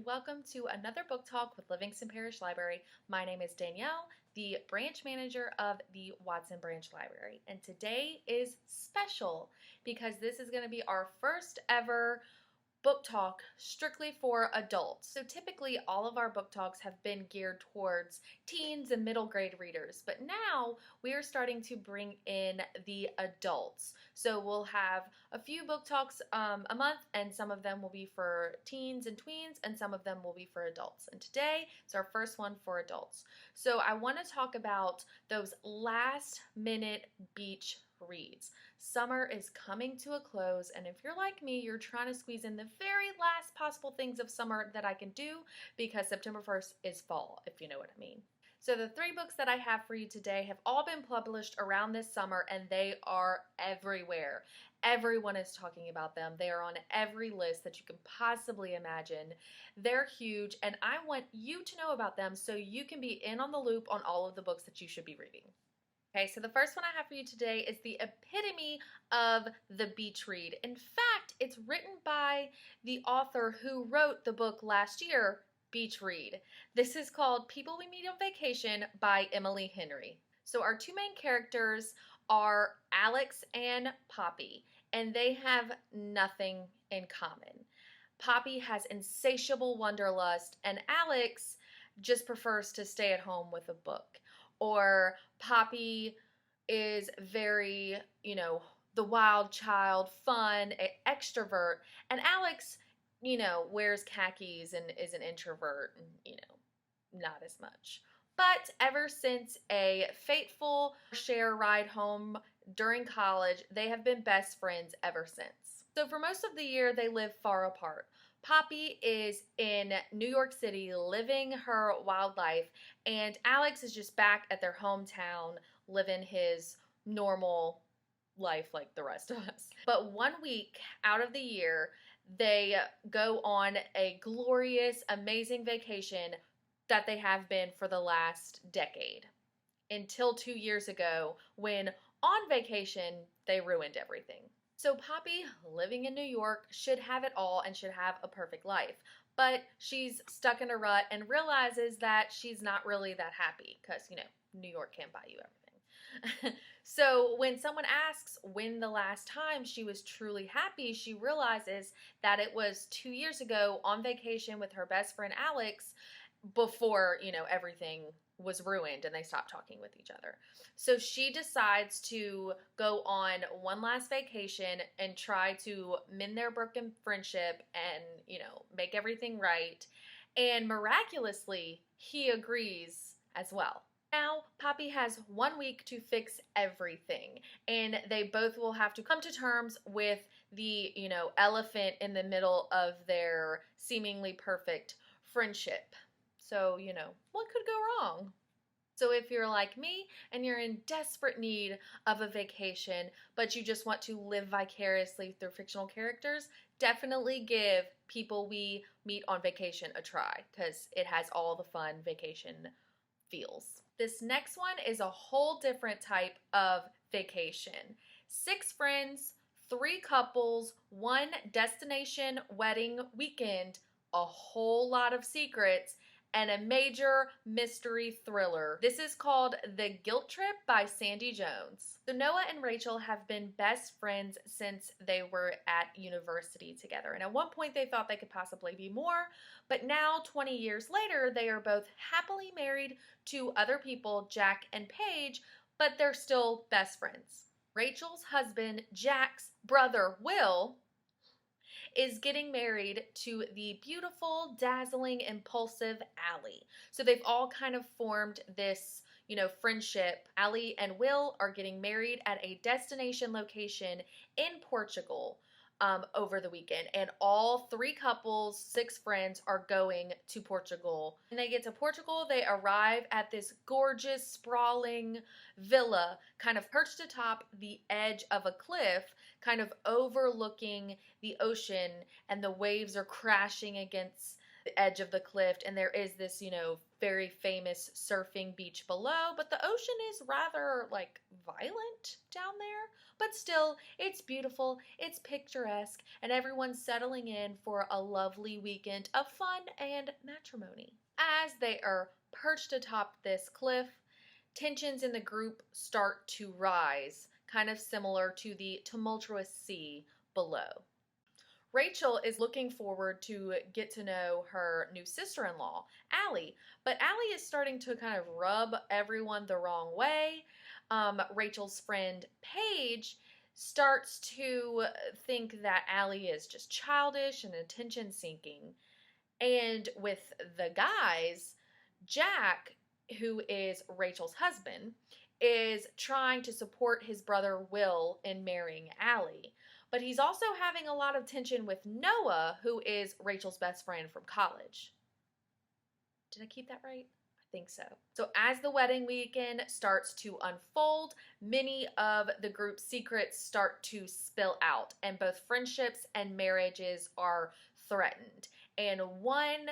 Welcome to another book talk with Livingston Parish Library. My name is Danielle, the branch manager of the Watson Branch Library, and today is special because this is going to be our first ever book talk strictly for adults. So typically all of our book talks have been geared towards teens and middle grade readers, but now we are starting to bring in the adults. So we'll have a few book talks a month, and some of them will be for teens and tweens, and some of them will be for adults. And today is our first one for adults. So I want to talk about those last minute beach reads. Summer is coming to a close, and if you're like me, you're trying to squeeze in the very last possible things of summer that I can do, because September 1st is fall, if you know what I mean. So the three books that I have for you today have all been published around this summer, and they are everywhere. Everyone is talking about them. They are on every list that you can possibly imagine. They're huge, and I want you to know about them so you can be in on the loop on all of the books that you should be reading. Okay, so the first one I have for you today is the epitome of the beach read. In fact, it's written by the author who wrote the book last year, Beach Read. This is called People We Meet on Vacation by Emily Henry. So our two main characters are Alex and Poppy, and they have nothing in common. Poppy has insatiable wanderlust, and Alex just prefers to stay at home with a book. Or Poppy is very, the wild child, fun, extrovert. And Alex, wears khakis and is an introvert and, not as much. But ever since a fateful share ride home during college, they have been best friends ever since. So for most of the year, they live far apart. Poppy is in New York City living her wild life, and Alex is just back at their hometown living his normal life like the rest of us. But 1 week out of the year, they go on a glorious, amazing vacation that they have been for the last decade. Until 2 years ago, when on vacation, they ruined everything. So Poppy, living in New York, should have it all and should have a perfect life. But she's stuck in a rut and realizes that she's not really that happy because, New York can't buy you everything. So when someone asks when the last time she was truly happy, she realizes that it was 2 years ago on vacation with her best friend Alex, before, everything was ruined and they stopped talking with each other. So she decides to go on one last vacation and try to mend their broken friendship and, make everything right. And miraculously, he agrees as well. Now, Poppy has 1 week to fix everything, and they both will have to come to terms with the, elephant in the middle of their seemingly perfect friendship. So, what could go wrong? So if you're like me and you're in desperate need of a vacation, but you just want to live vicariously through fictional characters, definitely give People We Meet on Vacation a try, because it has all the fun vacation feels. This next one is a whole different type of vacation. 6 friends, 3 couples, 1 destination wedding weekend, a whole lot of secrets, and a major mystery thriller. This is called The Guilt Trip by Sandy Jones. So Noah and Rachel have been best friends since they were at university together. And at one point they thought they could possibly be more, but now 20 years later, they are both happily married to other people, Jack and Paige, but they're still best friends. Rachel's husband, Jack's brother, Will, is getting married to the beautiful, dazzling, impulsive Allie. So they've all kind of formed this, friendship. Allie and Will are getting married at a destination location in Portugal over the weekend, and all 3 couples, 6 friends are going to Portugal. When they get to Portugal, they arrive at this gorgeous, sprawling villa, kind of perched atop the edge of a cliff, kind of overlooking the ocean, and the waves are crashing against the edge of the cliff, and there is this, very famous surfing beach below, but the ocean is rather like violent down there. But still, it's beautiful, it's picturesque, and everyone's settling in for a lovely weekend of fun and matrimony. As they are perched atop this cliff, tensions in the group start to rise, kind of similar to the tumultuous sea below. Rachel is looking forward to get to know her new sister-in-law, Allie, but Allie is starting to kind of rub everyone the wrong way. Rachel's friend Paige starts to think that Allie is just childish and attention-seeking. And with the guys, Jack, who is Rachel's husband, is trying to support his brother Will in marrying Allie. But he's also having a lot of tension with Noah, who is Rachel's best friend from college. Did I keep that right? I think so. So as the wedding weekend starts to unfold, many of the group's secrets start to spill out, and both friendships and marriages are threatened. And one,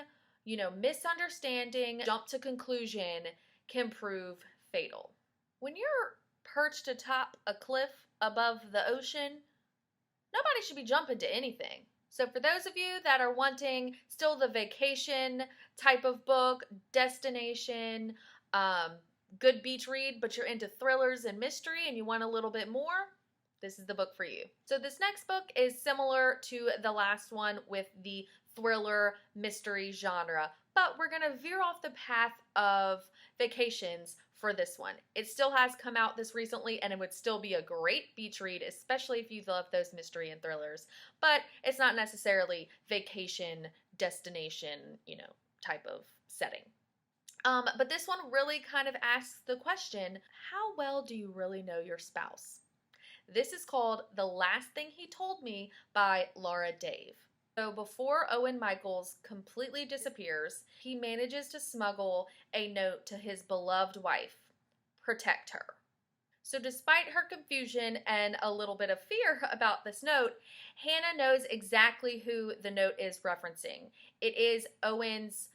misunderstanding, jump to conclusion can prove fatal. When you're perched atop a cliff above the ocean, nobody should be jumping to anything. So for those of you that are wanting still the vacation type of book, destination, good beach read, but you're into thrillers and mystery and you want a little bit more, this is the book for you. So this next book is similar to the last one with the thriller mystery genre, but we're going to veer off the path of vacations for this one. It still has come out this recently, and it would still be a great beach read, especially if you love those mystery and thrillers, but it's not necessarily vacation destination, type of setting. But this one really kind of asks the question, how well do you really know your spouse? This is called The Last Thing He Told Me by Laura Dave. So before Owen Michaels completely disappears, he manages to smuggle a note to his beloved wife, protect her. So despite her confusion and a little bit of fear about this note, Hannah knows exactly who the note is referencing. It is Owen's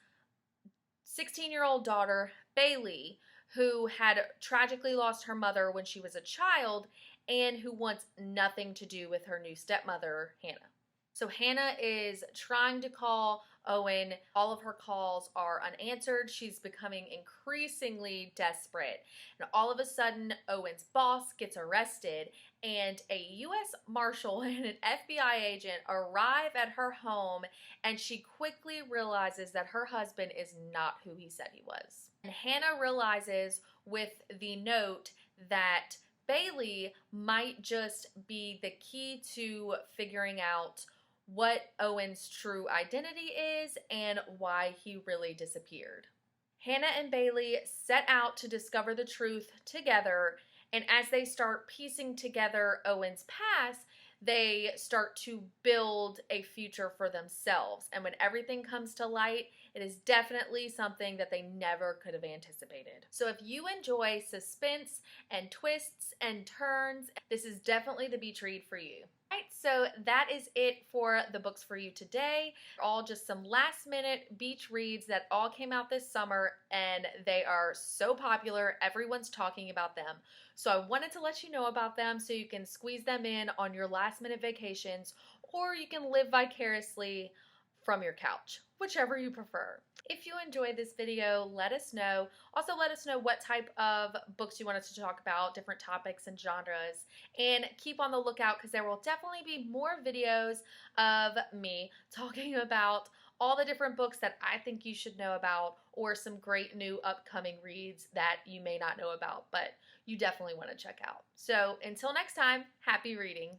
16-year-old daughter, Bailey, who had tragically lost her mother when she was a child and who wants nothing to do with her new stepmother, Hannah. So Hannah is trying to call Owen. All of her calls are unanswered. She's becoming increasingly desperate. And all of a sudden, Owen's boss gets arrested, and a U.S. Marshal and an FBI agent arrive at her home, and she quickly realizes that her husband is not who he said he was. And Hannah realizes with the note that Bailey might just be the key to figuring out what Owen's true identity is and why he really disappeared. Hannah and Bailey set out to discover the truth together, and as they start piecing together Owen's past, they start to build a future for themselves. And when everything comes to light, it is definitely something that they never could have anticipated. So if you enjoy suspense and twists and turns, this is definitely the beach read for you. Alright, so that is it for the books for you today. All just some last minute beach reads that all came out this summer, and they are so popular, everyone's talking about them. So I wanted to let you know about them so you can squeeze them in on your last minute vacations, or you can live vicariously from your couch, whichever you prefer. If you enjoyed this video, let us know. Also, let us know what type of books you want us to talk about, different topics and genres, and keep on the lookout because there will definitely be more videos of me talking about all the different books that I think you should know about, or some great new upcoming reads that you may not know about, but you definitely want to check out. So until next time, happy reading.